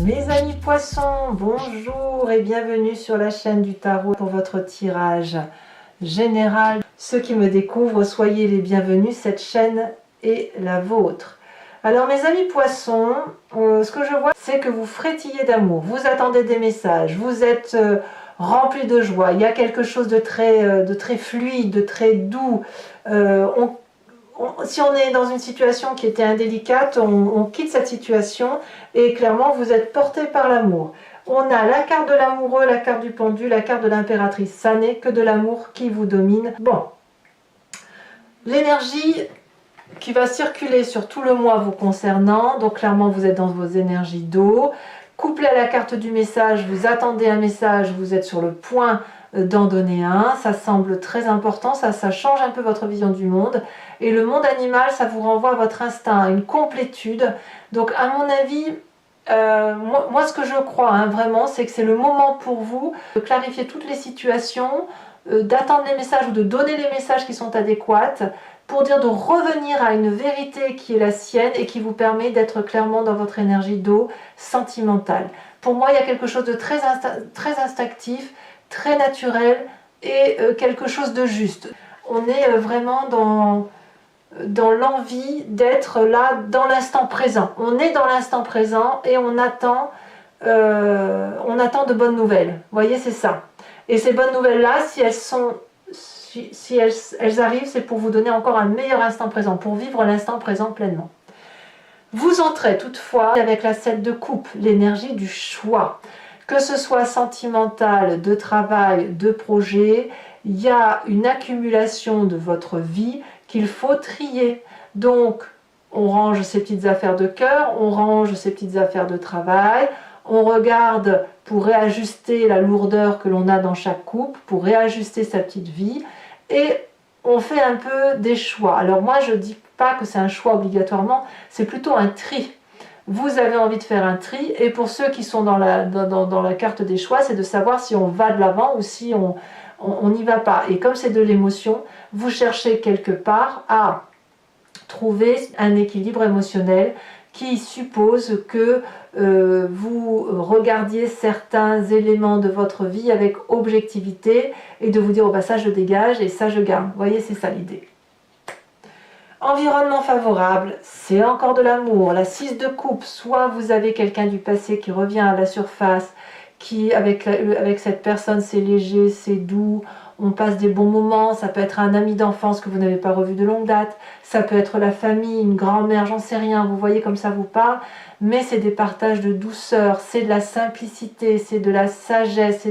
Mes amis poissons, bonjour et bienvenue sur la chaîne du tarot pour votre tirage général. Ceux qui me découvrent, soyez les bienvenus, cette chaîne est la vôtre. Alors mes amis poissons, ce que je vois c'est que vous frétillez d'amour, vous attendez des messages, vous êtes remplis de joie, il y a quelque chose de très fluide, de très doux. Si on est dans une situation qui était indélicate, on quitte cette situation et clairement vous êtes porté par l'amour. On a la carte de l'amoureux, la carte du pendu, la carte de l'impératrice. Ça n'est que de l'amour qui vous domine. Bon, l'énergie qui va circuler sur tout le mois vous concernant, donc clairement vous êtes dans vos énergies d'eau. Couplé à la carte du message, vous attendez un message, vous êtes sur le point d'en donner un, ça semble très important, ça change un peu votre vision du monde. Et le monde animal, ça vous renvoie à votre instinct, à une complétude. Donc à mon avis, moi ce que je crois vraiment, c'est que c'est le moment pour vous de clarifier toutes les situations, d'attendre les messages ou de donner les messages qui sont adéquats, pour dire de revenir à une vérité qui est la sienne et qui vous permet d'être clairement dans votre énergie d'eau sentimentale. Pour moi, il y a quelque chose de très instinctif, très naturel et quelque chose de juste. On est vraiment dans l'envie d'être là dans l'instant présent. On est dans l'instant présent et on attend de bonnes nouvelles. Vous voyez, c'est ça. Et ces bonnes nouvelles-là, si elles arrivent, c'est pour vous donner encore un meilleur instant présent, pour vivre l'instant présent pleinement. Vous entrez toutefois avec la 7 de coupe, l'énergie du choix. Que ce soit sentimental, de travail, de projet, il y a une accumulation de votre vie qu'il faut trier. Donc, on range ses petites affaires de cœur, on range ses petites affaires de travail, on regarde pour réajuster la lourdeur que l'on a dans chaque couple, pour réajuster sa petite vie, et on fait un peu des choix. Alors moi, je ne dis pas que c'est un choix obligatoirement, c'est plutôt un tri. Vous avez envie de faire un tri, et pour ceux qui sont dans la carte des choix, c'est de savoir si on va de l'avant ou si on n'y va pas. Et comme c'est de l'émotion, vous cherchez quelque part à trouver un équilibre émotionnel qui suppose que vous regardiez certains éléments de votre vie avec objectivité et de vous dire oh bah ça je dégage et ça je garde. Vous voyez, c'est ça l'idée. Environnement favorable, c'est encore de l'amour. La 6 de coupe, soit vous avez quelqu'un du passé qui revient à la surface, qui avec cette personne c'est léger, c'est doux, on passe des bons moments, ça peut être un ami d'enfance que vous n'avez pas revu de longue date, ça peut être la famille, une grand-mère, j'en sais rien, vous voyez comme ça vous parle, mais c'est des partages de douceur, c'est de la simplicité, c'est de la sagesse,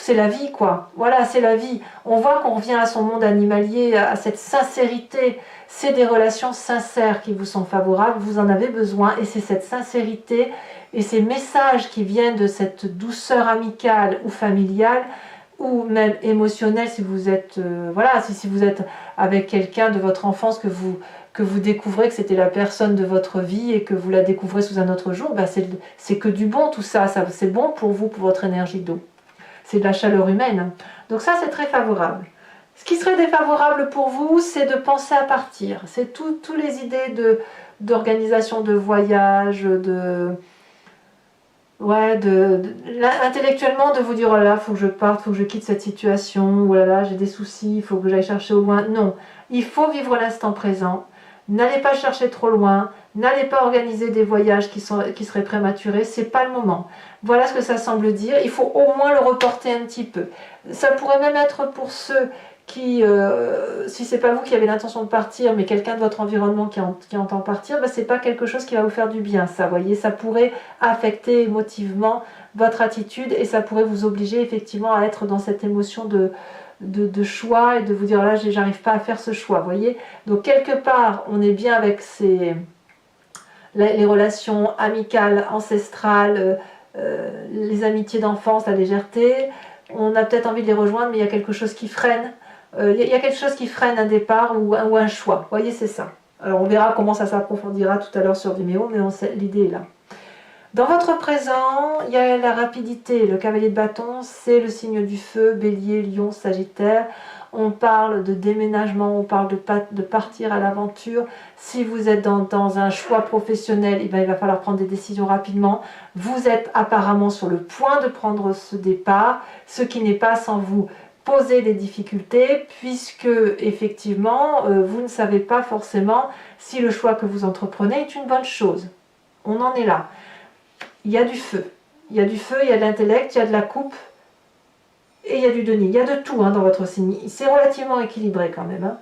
c'est la vie quoi, voilà c'est la vie. On voit qu'on revient à son monde animalier, à cette sincérité, c'est des relations sincères qui vous sont favorables, vous en avez besoin et c'est cette sincérité et ces messages qui viennent de cette douceur amicale ou familiale ou même émotionnelle si vous êtes, si vous êtes avec quelqu'un de votre enfance que vous découvrez que c'était la personne de votre vie et que vous la découvrez sous un autre jour, c'est que du bon tout ça c'est bon pour vous, pour votre énergie d'eau. C'est de la chaleur humaine. Donc ça, c'est très favorable. Ce qui serait défavorable pour vous, c'est de penser à partir. C'est toutes les idées d'organisation de voyage, intellectuellement de vous dire oh là là, faut que je parte, faut que je quitte cette situation, oh là là, j'ai des soucis, il faut que j'aille chercher au loin. Non, il faut vivre l'instant présent. N'allez pas chercher trop loin, n'allez pas organiser des voyages qui seraient prématurés, c'est pas le moment. Voilà ce que ça semble dire, il faut au moins le reporter un petit peu. Ça pourrait même être pour ceux qui, si c'est pas vous qui avez l'intention de partir, mais quelqu'un de votre environnement qui entend partir, c'est pas quelque chose qui va vous faire du bien, ça, voyez, ça pourrait affecter émotivement votre attitude et ça pourrait vous obliger effectivement à être dans cette émotion de choix et de vous dire là j'arrive pas à faire ce choix, voyez. Donc quelque part on est bien avec les relations amicales, ancestrales, les amitiés d'enfance, la légèreté, on a peut-être envie de les rejoindre mais il y a quelque chose qui freine, il y a quelque chose qui freine un départ ou un choix, voyez, c'est ça. Alors on verra comment ça s'approfondira tout à l'heure sur Vimeo, mais l'idée est là. Dans votre présent, il y a la rapidité. Le cavalier de bâton, c'est le signe du feu, bélier, lion, sagittaire. on parle de déménagement, on parle de partir à l'aventure. Si vous êtes dans un choix professionnel, eh bien, il va falloir prendre des décisions rapidement. Vous êtes apparemment sur le point de prendre ce départ, ce qui n'est pas sans vous poser des difficultés, puisque effectivement, vous ne savez pas forcément si le choix que vous entreprenez est une bonne chose. On en est là. Il y a du feu. Il y a du feu, il y a de l'intellect, il y a de la coupe, et il y a du denier. Il y a de tout dans votre signe. C'est relativement équilibré quand même.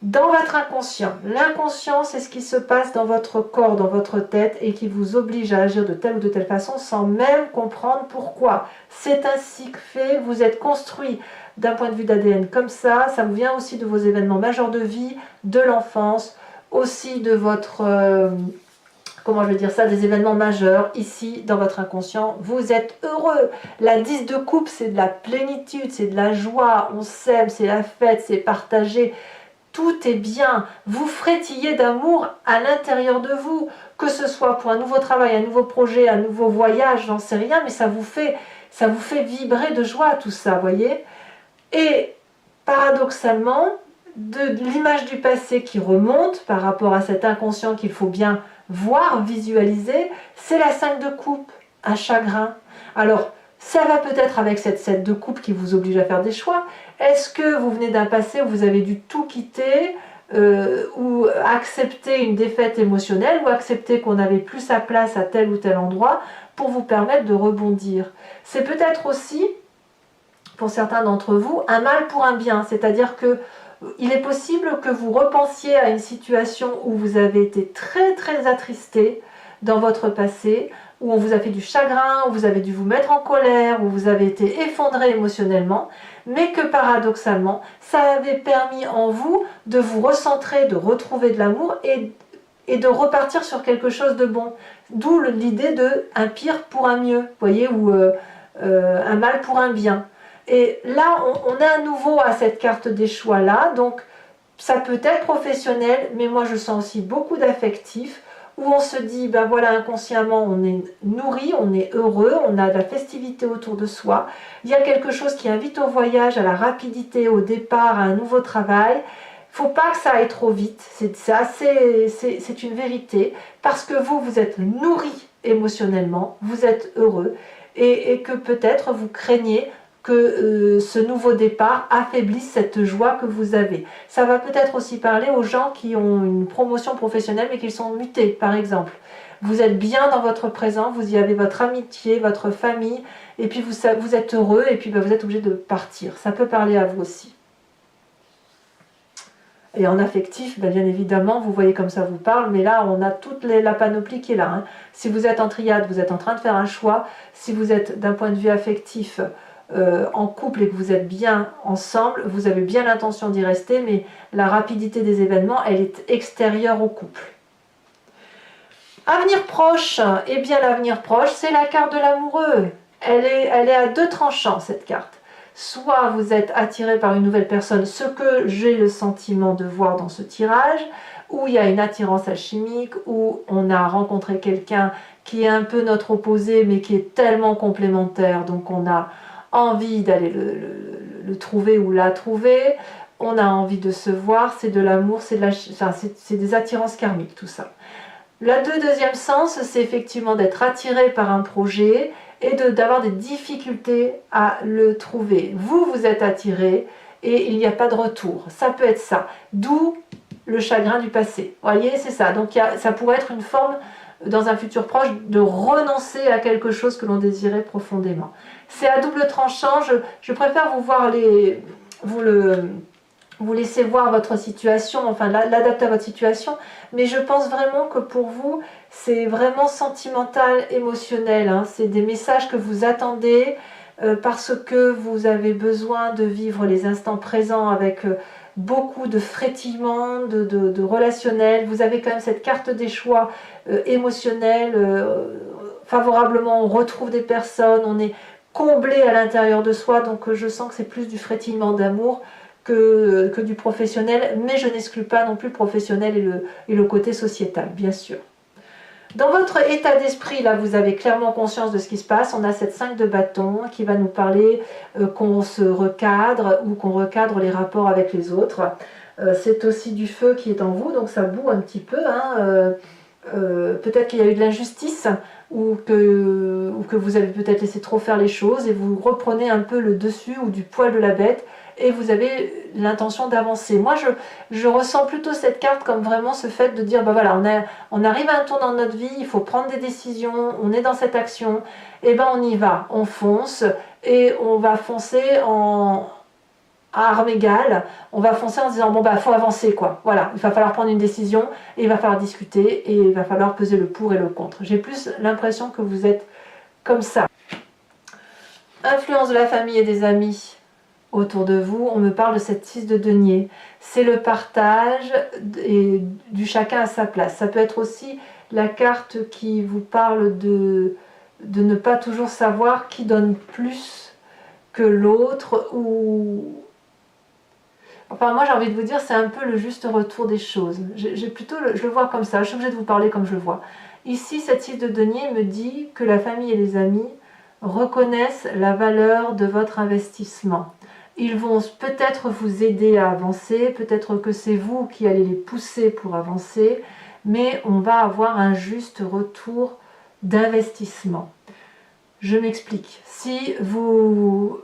Dans votre inconscient, l'inconscient, c'est ce qui se passe dans votre corps, dans votre tête, et qui vous oblige à agir de telle ou de telle façon sans même comprendre pourquoi. C'est ainsi que fait, vous êtes construit d'un point de vue d'ADN comme ça vous vient aussi de vos événements majeurs de vie, de l'enfance, aussi de votre... comment je vais dire ça, des événements majeurs, ici, dans votre inconscient, vous êtes heureux. La 10 de coupe, c'est de la plénitude, c'est de la joie, on s'aime, c'est la fête, c'est partagé. Tout est bien, vous frétillez d'amour à l'intérieur de vous, que ce soit pour un nouveau travail, un nouveau projet, un nouveau voyage, j'en sais rien, mais ça vous fait vibrer de joie tout ça, voyez. Et paradoxalement, de l'image du passé qui remonte par rapport à cet inconscient qu'il faut bien voir, visualiser, c'est la 5 de coupe, un chagrin. Alors, ça va peut-être avec cette 7 de coupe qui vous oblige à faire des choix. Est-ce que vous venez d'un passé où vous avez dû tout quitter, ou accepter une défaite émotionnelle, ou accepter qu'on n'avait plus sa place à tel ou tel endroit pour vous permettre de rebondir? C'est peut-être aussi, pour certains d'entre vous, un mal pour un bien, c'est-à-dire que il est possible que vous repensiez à une situation où vous avez été très très attristé dans votre passé, où on vous a fait du chagrin, où vous avez dû vous mettre en colère, où vous avez été effondré émotionnellement, mais que paradoxalement, ça avait permis en vous de vous recentrer, de retrouver de l'amour et de repartir sur quelque chose de bon. D'où l'idée de un pire pour un mieux, vous voyez, ou un mal pour un bien. Et là, on est à nouveau à cette carte des choix là, donc ça peut être professionnel, mais moi je sens aussi beaucoup d'affectif, où on se dit, ben voilà, inconsciemment, on est nourri, on est heureux, on a de la festivité autour de soi, il y a quelque chose qui invite au voyage, à la rapidité, au départ, à un nouveau travail. Il ne faut pas que ça aille trop vite, c'est une vérité, parce que vous êtes nourri émotionnellement, vous êtes heureux, et que peut-être vous craignez que ce nouveau départ affaiblisse cette joie que vous avez. Ça va peut-être aussi parler aux gens qui ont une promotion professionnelle mais qui sont mutés, par exemple. Vous êtes bien dans votre présent, vous y avez votre amitié, votre famille, et puis vous êtes heureux, et puis vous êtes obligé de partir. Ça peut parler à vous aussi. Et en affectif, bien évidemment, vous voyez comme ça vous parle, mais là, on a toute la panoplie qui est là. Si vous êtes en triade, vous êtes en train de faire un choix. Si vous êtes d'un point de vue affectif, en couple et que vous êtes bien ensemble, vous avez bien l'intention d'y rester, mais la rapidité des événements, elle est extérieure au couple. Avenir proche, eh bien l'avenir proche, c'est la carte de l'amoureux. Elle est à deux tranchants, cette carte. Soit vous êtes attiré par une nouvelle personne, ce que j'ai le sentiment de voir dans ce tirage, où il y a une attirance alchimique, où on a rencontré quelqu'un qui est un peu notre opposé, mais qui est tellement complémentaire, donc on a envie d'aller le trouver ou la trouver, on a envie de se voir, c'est de l'amour, c'est des attirances karmiques, tout ça. Le deuxième sens, c'est effectivement d'être attiré par un projet et d'avoir des difficultés à le trouver. Vous êtes attiré et il n'y a pas de retour. Ça peut être ça. D'où le chagrin du passé. Vous voyez, c'est ça. Donc ça pourrait être une forme, dans un futur proche, de renoncer à quelque chose que l'on désirait profondément. C'est à double tranchant. Je préfère vous voir vous laissez voir votre situation, enfin l'adapter à votre situation, mais je pense vraiment que pour vous, c'est vraiment sentimental, émotionnel, c'est des messages que vous attendez parce que vous avez besoin de vivre les instants présents avec beaucoup de frétillement, de relationnel. Vous avez quand même cette carte des choix émotionnels, favorablement on retrouve des personnes, on est comblé à l'intérieur de soi, donc je sens que c'est plus du frétillement d'amour que du professionnel, mais je n'exclus pas non plus le professionnel et le côté sociétal, bien sûr. Dans votre état d'esprit, là, vous avez clairement conscience de ce qui se passe. On a cette 5 de bâton qui va nous parler qu'on se recadre ou qu'on recadre les rapports avec les autres. C'est aussi du feu qui est en vous, donc ça boue un petit peu. Hein, peut-être qu'il y a eu de l'injustice ou que vous avez peut-être laissé trop faire les choses et vous reprenez un peu le dessus ou du poil de la bête et vous avez l'intention d'avancer. Moi, je ressens plutôt cette carte comme vraiment ce fait de dire, bah voilà, on arrive à un tour dans notre vie, il faut prendre des décisions, on est dans cette action, et ben on y va, on fonce et on va foncer à armes égales, on va foncer en se disant bon bah faut avancer quoi, voilà, il va falloir prendre une décision et il va falloir discuter et il va falloir peser le pour et le contre. J'ai plus l'impression que vous êtes comme ça. Influence de la famille et des amis autour de vous, on me parle de cette 6 de denier, c'est le partage et du chacun à sa place. Ça peut être aussi la carte qui vous parle de ne pas toujours savoir qui donne plus que l'autre ou... Enfin, moi j'ai envie de vous dire, c'est un peu le juste retour des choses. Je le vois comme ça, je suis obligée de vous parler comme je le vois. Ici, cette 6 de denier me dit que la famille et les amis reconnaissent la valeur de votre investissement. Ils vont peut-être vous aider à avancer, peut-être que c'est vous qui allez les pousser pour avancer, mais on va avoir un juste retour d'investissement. Je m'explique. Si vous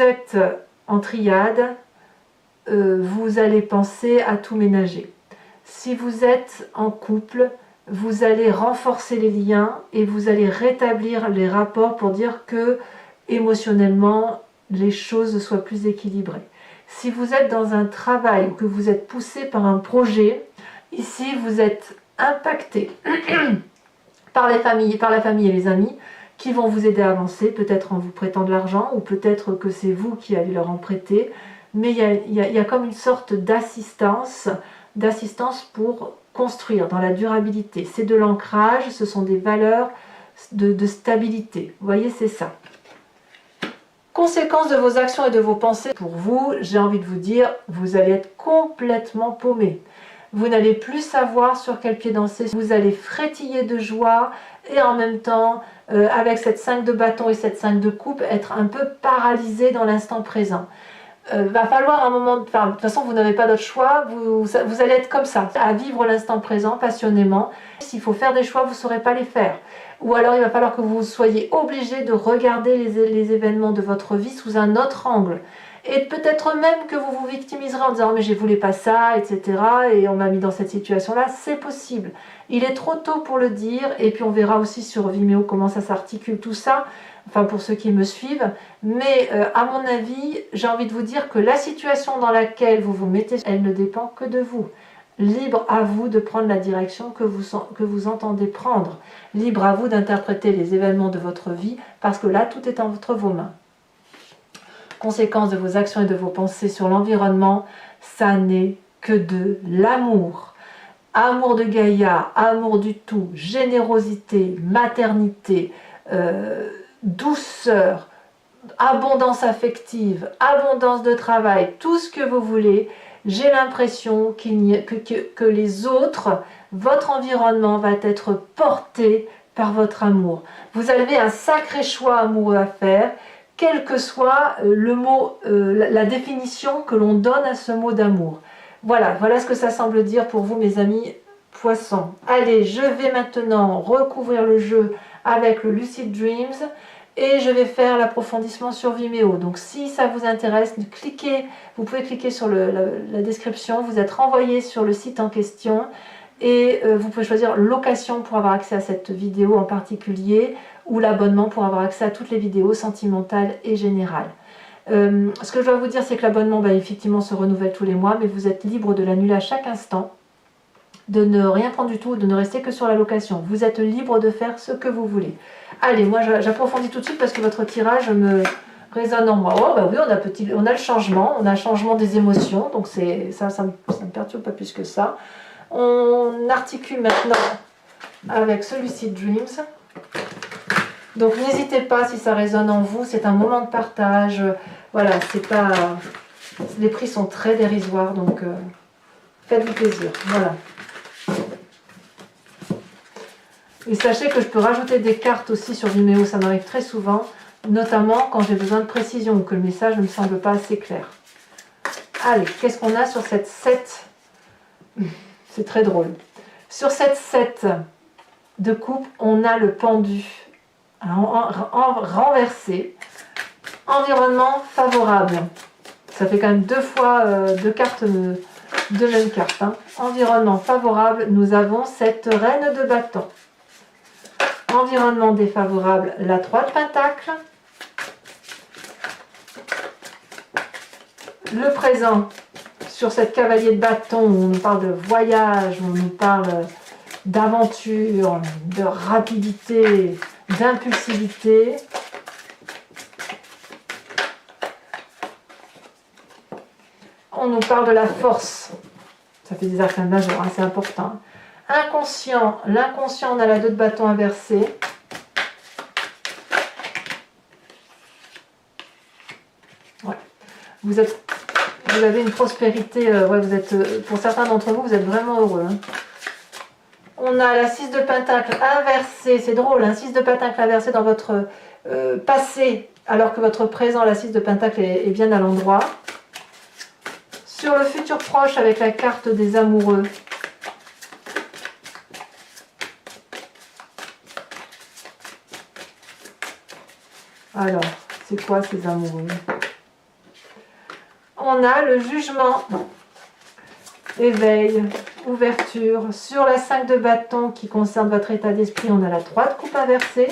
êtes en triade, vous allez penser à tout ménager. Si vous êtes en couple, vous allez renforcer les liens et vous allez rétablir les rapports pour dire que émotionnellement les choses soient plus équilibrées. Si vous êtes dans un travail ou que vous êtes poussé par un projet, ici vous êtes impacté par la famille et les amis qui vont vous aider à avancer, peut-être en vous prêtant de l'argent ou peut-être que c'est vous qui allez leur en prêter, mais il y a comme une sorte d'assistance pour construire dans la durabilité. C'est de l'ancrage, ce sont des valeurs de stabilité. Vous voyez, c'est ça. Conséquence de vos actions et de vos pensées pour vous, j'ai envie de vous dire, vous allez être complètement paumé. Vous n'allez plus savoir sur quel pied danser, vous allez frétiller de joie et en même temps, avec cette 5 de bâton et cette 5 de coupe, être un peu paralysé dans l'instant présent. Va falloir un moment, de toute façon vous n'avez pas d'autre choix, vous allez être comme ça, à vivre l'instant présent passionnément. S'il faut faire des choix, vous ne saurez pas les faire. Ou alors il va falloir que vous soyez obligé de regarder les événements de votre vie sous un autre angle. Et peut-être même que vous vous victimiserez en disant « mais je ne voulais pas ça, etc. et on m'a mis dans cette situation-là ». C'est possible. Il est trop tôt pour le dire et puis on verra aussi sur Vimeo comment ça s'articule tout ça. Enfin pour ceux qui me suivent, mais à mon avis, j'ai envie de vous dire que la situation dans laquelle vous vous mettez, elle ne dépend que de vous. Libre à vous de prendre la direction que vous entendez prendre. Libre à vous d'interpréter les événements de votre vie, parce que là, tout est entre vos mains. Conséquence de vos actions et de vos pensées sur l'environnement, ça n'est que de l'amour. Amour de Gaïa, amour du tout, générosité, maternité, douceur, abondance affective, abondance de travail, tout ce que vous voulez. J'ai l'impression que les autres, votre environnement va être porté par votre amour. Vous avez un sacré choix amoureux à faire, quel que soit le mot, la définition que l'on donne à ce mot d'amour. Voilà ce que ça semble dire pour vous mes amis poissons. Allez, je vais maintenant recouvrir le jeu avec le Lucid Dreams et je vais faire l'approfondissement sur Vimeo. Donc si ça vous intéresse, vous pouvez cliquer sur la description, vous êtes renvoyé sur le site en question et vous pouvez choisir location pour avoir accès à cette vidéo en particulier ou l'abonnement pour avoir accès à toutes les vidéos sentimentales et générales. Ce que je dois vous dire, c'est que l'abonnement effectivement se renouvelle tous les mois, mais vous êtes libre de l'annuler à chaque instant, de ne rien prendre du tout, de ne rester que sur la location. Vous êtes libre de faire ce que vous voulez. Allez, moi j'approfondis tout de suite parce que votre tirage me résonne en moi. Oh bah oui, on a le changement, on a le changement des émotions, donc ça me perturbe pas plus que ça. On articule maintenant avec ce Lucid Dreams. Donc n'hésitez pas si ça résonne en vous, c'est un moment de partage. Voilà, les prix sont très dérisoires, donc faites-vous plaisir. Voilà. Et sachez que je peux rajouter des cartes aussi sur Vimeo, ça m'arrive très souvent, notamment quand j'ai besoin de précision ou que le message ne me semble pas assez clair. Allez, qu'est-ce qu'on a sur cette 7? C'est très drôle. Sur cette 7 de coupe, on a le pendu renversé. Environnement favorable. Ça fait quand même deux fois deux cartes, deux mêmes cartes. Hein. Environnement favorable, nous avons cette reine de bâton. Environnement défavorable, la 3 de pentacle. Le présent, sur cette cavalier de bâton, où on nous parle de voyage, où on nous parle d'aventure, de rapidité, d'impulsivité. On nous parle de la force. Ça fait des arcanes majeurs, hein, c'est important. Inconscient, l'inconscient, on a la 2 de bâton inversée. Ouais. Vous avez une prospérité, ouais, vous êtes, pour certains d'entre vous, vous êtes vraiment heureux. Hein. On a la 6 de pentacle inversée, c'est drôle, hein, 6 de pentacle inversée dans votre passé, alors que votre présent, la 6 de pentacle, est bien à l'endroit. Sur le futur proche, avec la carte des amoureux. Alors, c'est quoi ces amoureux? On a le jugement, éveil, ouverture. Sur la 5 de bâton qui concerne votre état d'esprit, on a la 3 de coupe inversée.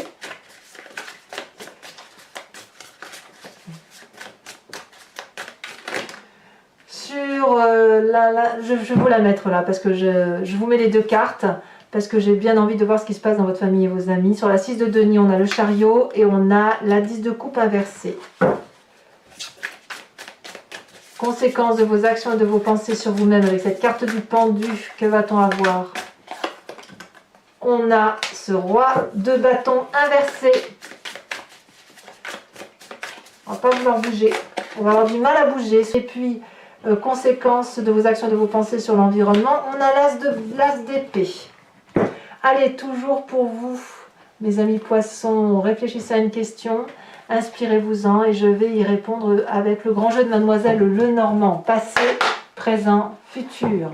Sur je vais vous la mettre là parce que je vous mets les deux cartes parce que j'ai bien envie de voir ce qui se passe dans votre famille et vos amis. Sur la 6 de denier, on a le chariot et on a la 10 de coupe inversée. Conséquence de vos actions et de vos pensées sur vous-même avec cette carte du pendu, que va-t-on avoir? On a ce roi de bâton inversé. On va pas vouloir bouger. On va avoir du mal à bouger. Et puis, conséquence de vos actions et de vos pensées sur l'environnement, on a l'as d'épée. Allez, toujours pour vous, mes amis poissons, réfléchissez à une question. Inspirez-vous-en et je vais y répondre avec le grand jeu de Mademoiselle Lenormand. Passé, présent, futur.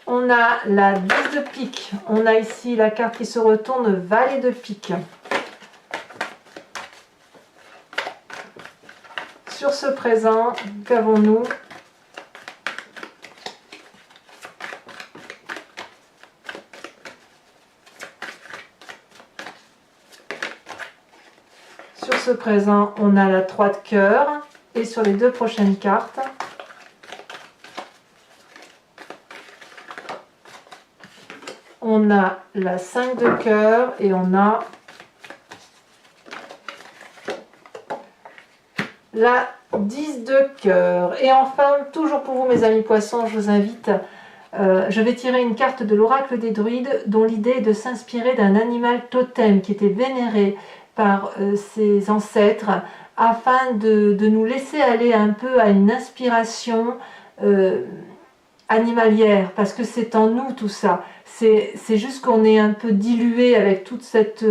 On a la 10 de pique. On a ici la carte qui se retourne, valet de pique. Sur ce présent, qu'avons-nous? Sur ce présent, on a la 3 de cœur. Et sur les deux prochaines cartes, on a la 5 de cœur et on a la 10 de cœur. Et enfin, toujours pour vous mes amis poissons, je vous invite, je vais tirer une carte de l'oracle des druides dont l'idée est de s'inspirer d'un animal totem qui était vénéré par ses ancêtres afin de nous laisser aller un peu à une inspiration animalière, parce que c'est en nous tout ça. C'est juste qu'on est un peu dilué avec toute cette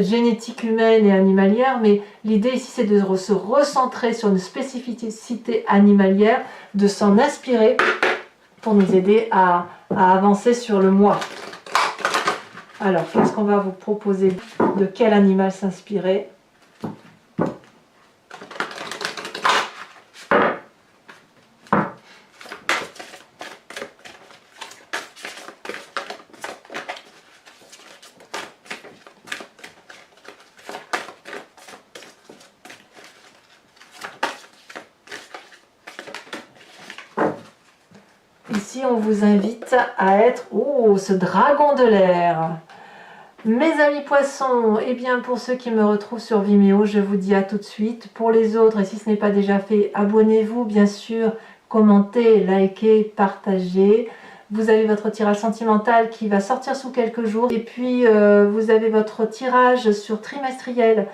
génétique humaine et animalière, mais l'idée ici c'est de se recentrer sur une spécificité animalière, de s'en inspirer pour nous aider à avancer sur le moi. Alors, qu'est-ce qu'on va vous proposer? De quel animal s'inspirer? Ici, on vous invite à être... Oh, ce dragon de l'air! Mes amis poissons, et bien pour ceux qui me retrouvent sur Vimeo, je vous dis à tout de suite. Pour les autres, et si ce n'est pas déjà fait, abonnez-vous bien sûr, commentez, likez, partagez. Vous avez votre tirage sentimental qui va sortir sous quelques jours. Et puis vous avez votre tirage sur trimestriel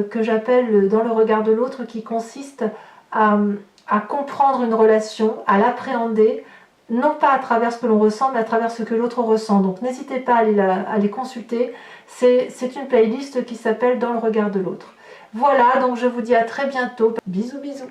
que j'appelle dans le regard de l'autre, qui consiste à comprendre une relation, à l'appréhender, non pas à travers ce que l'on ressent, mais à travers ce que l'autre ressent. Donc n'hésitez pas à les consulter. C'est une playlist qui s'appelle Dans le regard de l'autre. Voilà, donc je vous dis à très bientôt. Bisous, bisous.